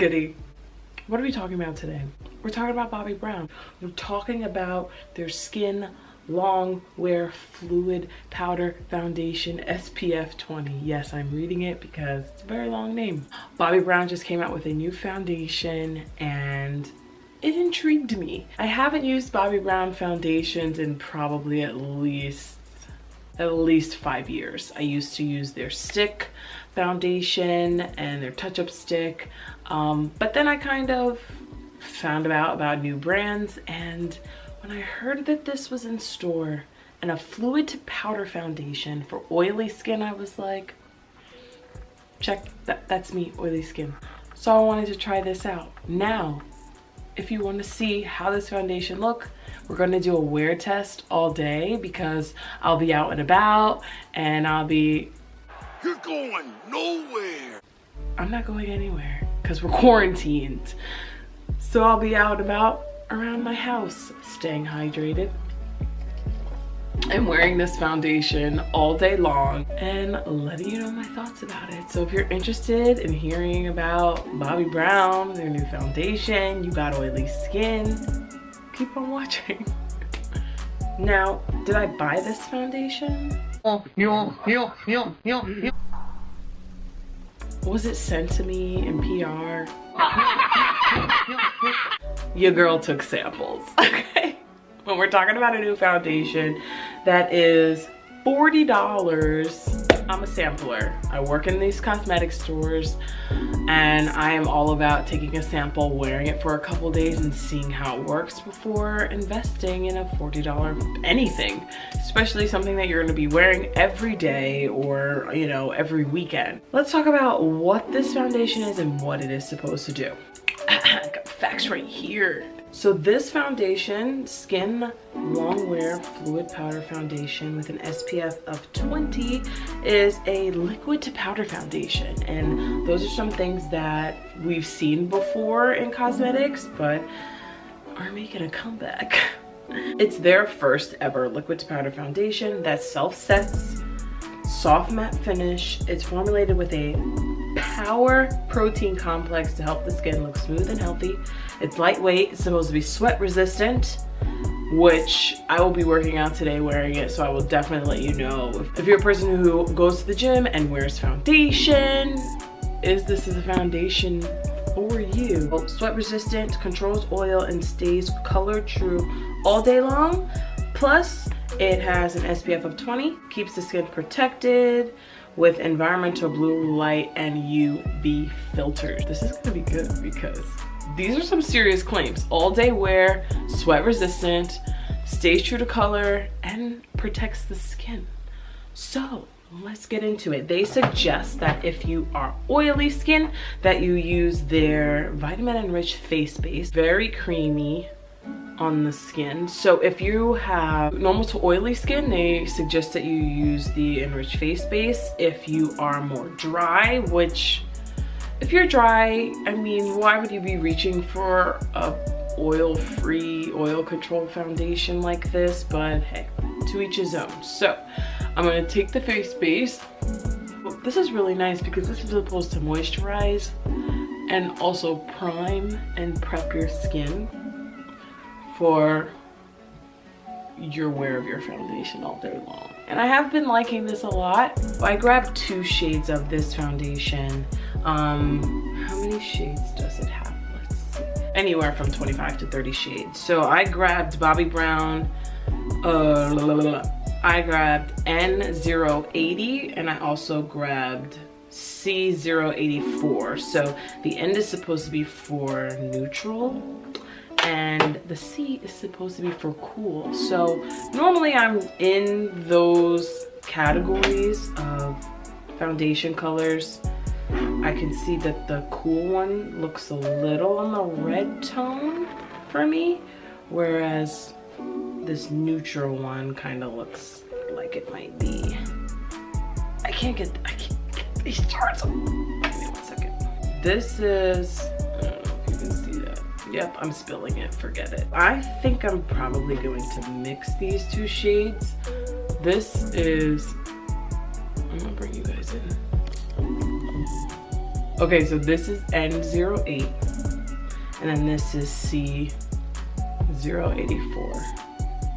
Goodie. What are we talking about today? We're talking about Bobbi Brown. We're talking about their Skin Long Wear Fluid Powder Foundation SPF 20. Yes, I'm reading it because it's a very long name. Bobbi Brown just came out with a new foundation and it intrigued me. I haven't used Bobbi Brown foundations in probably at least 5 years. I used to use their stick foundation and their touch-up stick, but then I kind of found out about new brands, and when I heard that this was in store and a fluid to powder foundation for oily skin, I was like, check, that's me, oily skin. So I wanted to try this out. Now, if you want to see how this foundation look, we're going to do a wear test all day because I'll be out and about and I'll be... You're going nowhere. I'm not going anywhere because we're quarantined. So I'll be out and about around my house, staying hydrated and wearing this foundation all day long and letting you know my thoughts about it. So if you're interested in hearing about Bobbi Brown, their new foundation, you got oily skin, keep on watching. Now, did I buy this foundation? Was it sent to me in PR? Your girl took samples, okay? When we're talking about a new foundation that is $40, I'm a sampler. I work in these cosmetic stores and I am all about taking a sample, wearing it for a couple days and seeing how it works before investing in a $40 anything, especially something that you're gonna be wearing every day or, you know, every weekend. Let's talk about what this foundation is and what it is supposed to do. I got facts right here. So this foundation, Skin Long Wear Fluid Powder Foundation with an SPF of 20, is a liquid to powder foundation. And those are some things that we've seen before in cosmetics, but are making a comeback. It's their first ever liquid to powder foundation that self-sets, soft matte finish. It's formulated with a power protein complex to help the skin look smooth and healthy. It's lightweight, it's supposed to be sweat resistant, which I will be working out today wearing it, so I will definitely let you know. If you're a person who goes to the gym and wears foundation, this is a foundation for you. Sweat resistant, controls oil, and stays color true all day long. Plus, it has an SPF of 20, keeps the skin protected with environmental blue light and UV filters. This is gonna be good because these are some serious claims. All day wear, sweat resistant, stays true to color, and protects the skin. So let's get into it. They suggest that if you are oily skin, that you use their vitamin enriched face base, very creamy on the skin. So if you have normal to oily skin, they suggest that you use the enriched face base. If you are more dry, which if you're dry, I mean, why would you be reaching for a oil-free, oil-controlled foundation like this? But hey, to each his own. So I'm gonna take the face base. This is really nice because this is supposed to moisturize and also prime and prep your skin for your wear of your foundation all day long. And I have been liking this a lot. I grabbed 2 shades of this foundation. How many shades does it have? Let's see. Anywhere from 25 to 30 shades. So I grabbed Bobbi Brown, I grabbed N080, and I also grabbed C084. So the N is supposed to be for neutral, and the C is supposed to be for cool. So normally I'm in those categories of foundation colors. I can see that the cool one looks a little on the red tone for me, whereas this neutral one kind of looks like it might be. I can't get these charts. Give me 1 second. This is, I don't know if you can see that. Yep, I'm spilling it, forget it. I think I'm probably going to mix these 2 shades. This is, I'm gonna bring you guys in. Okay, so this is N08, and then this is C084.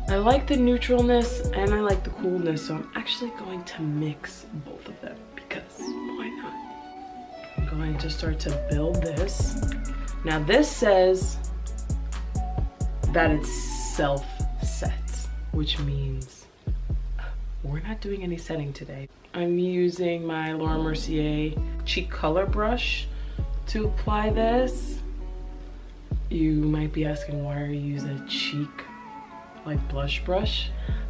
I like the neutralness and I like the coolness, so I'm actually going to mix both of them because why not? I'm going to start to build this. Now this says that it's self-set, which means we're not doing any setting today. I'm using my Laura Mercier cheek color brush to apply this. You might be asking why I use a cheek like blush brush,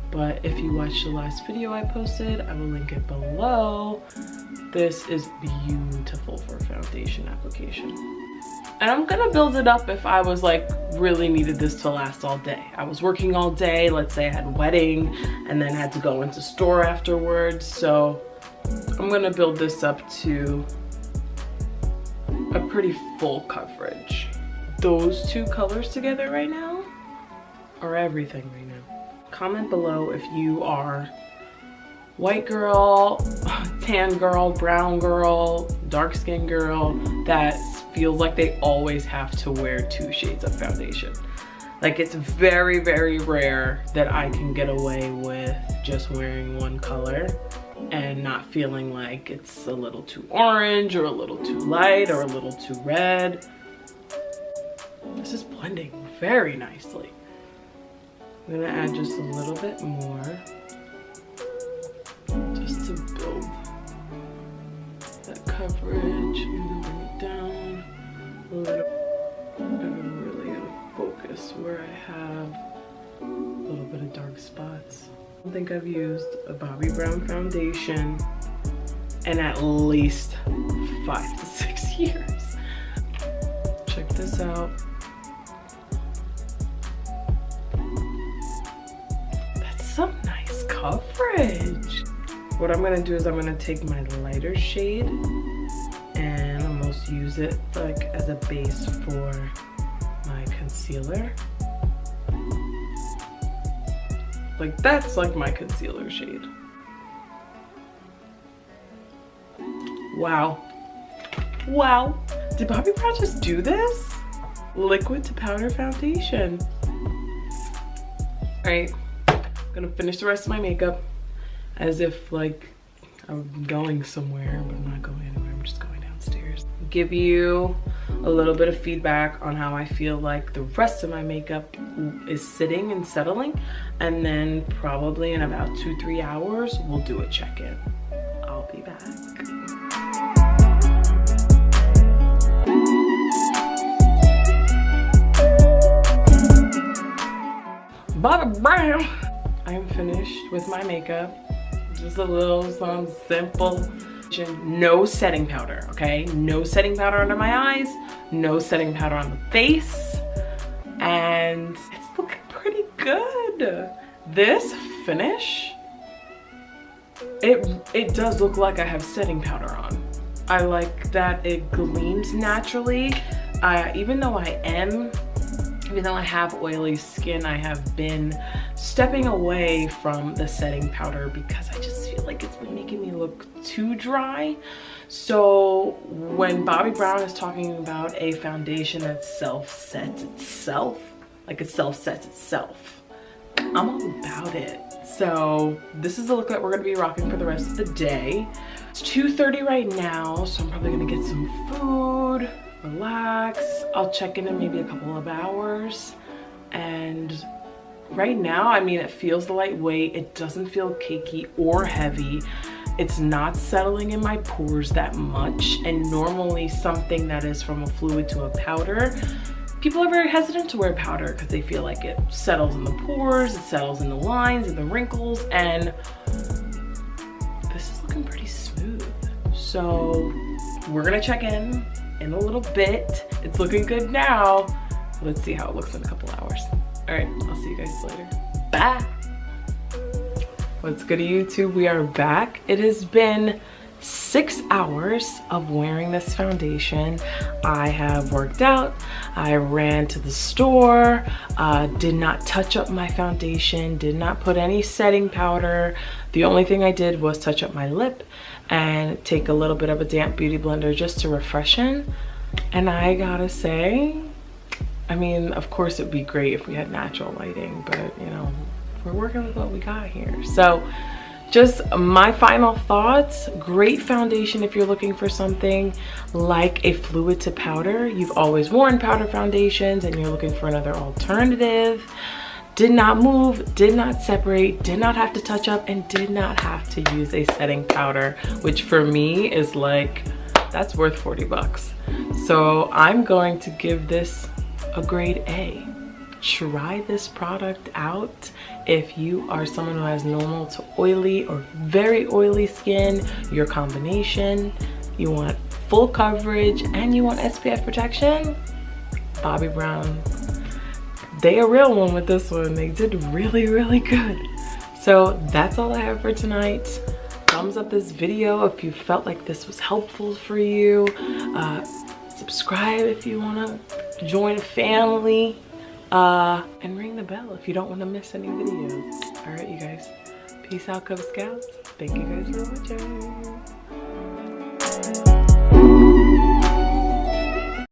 but if you watched the last video I posted, I will link it below. This is beautiful for foundation application. And I'm gonna build it up if I was like really needed this to last all day. I was working all day, let's say I had a wedding and then had to go into store afterwards. So I'm gonna build this up to a pretty full coverage. Those two colors together right now are everything right now. Comment below if you are white girl, tan girl, brown girl, dark skin girl that feels like they always have to wear 2 shades of foundation. Like, it's very, very rare that I can get away with just wearing one color and not feeling like it's a little too orange or a little too light or a little too red. This is blending very nicely. I'm gonna add just a little bit more just to build that coverage. I'm gonna bring it down a little. I'm really gonna focus where I have a little bit of dark spots. I think I've used a Bobbi Brown foundation in at least 5 to 6 years. Check this out. Some nice coverage. What I'm gonna do is I'm gonna take my lighter shade and almost use it like as a base for my concealer. Like, that's like my concealer shade. Wow. Wow. Did Bobbi Brown just do this? Liquid to powder foundation. All right. Gonna finish the rest of my makeup as if like I'm going somewhere, but I'm not going anywhere. I'm just going downstairs. Give you a little bit of feedback on how I feel like the rest of my makeup is sitting and settling, and then probably in about 2-3 hours we'll do a check-in. I'll be back. Bobbi Brown. I am finished with my makeup. Just a little some simple. No setting powder, okay? No setting powder under my eyes, no setting powder on the face, and it's looking pretty good. This finish, it does look like I have setting powder on. I like that it gleams naturally. Even though I have oily skin, I have been stepping away from the setting powder because I just feel like it's been making me look too dry. So when Bobbi Brown is talking about a foundation that self-sets itself, like it self-sets itself, I'm all about it. So this is the look that we're gonna be rocking for the rest of the day. It's 2:30 right now, so I'm probably gonna get some food, relax. I'll check in maybe a couple of hours. And right now, I mean, it feels lightweight. It doesn't feel cakey or heavy. It's not settling in my pores that much. And normally something that is from a fluid to a powder, people are very hesitant to wear powder because they feel like it settles in the pores, it settles in the lines and the wrinkles, and this is looking pretty smooth. So we're gonna check in a little bit. It's looking good now. Let's see how it looks in a couple hours. All right, I'll see you guys later. Bye. What's good, YouTube? We are back. It has been 6 hours of wearing this foundation. I have worked out, I ran to the store, did not touch up my foundation, did not put any setting powder. The only thing I did was touch up my lip and take a little bit of a damp beauty blender just to refreshen. And I gotta say, I mean, of course it'd be great if we had natural lighting, but you know, we're working with what we got here. So just my final thoughts: great foundation if you're looking for something like a fluid to powder. You've always worn powder foundations and you're looking for another alternative. Did not move, did not separate, did not have to touch up, and did not have to use a setting powder, which for me is like, that's worth 40 bucks. So I'm going to give this a grade A. Try this product out if you are someone who has normal to oily or very oily skin, your combination, you want full coverage and you want SPF protection. Bobbi Brown, they a real one with this one. They did really, really good. So that's all I have for tonight. Thumbs up this video if you felt like this was helpful for you. Subscribe if you want to join a family. And ring the bell if you don't want to miss any videos. All right, you guys. Peace out, Cub Scouts. Thank you guys for watching.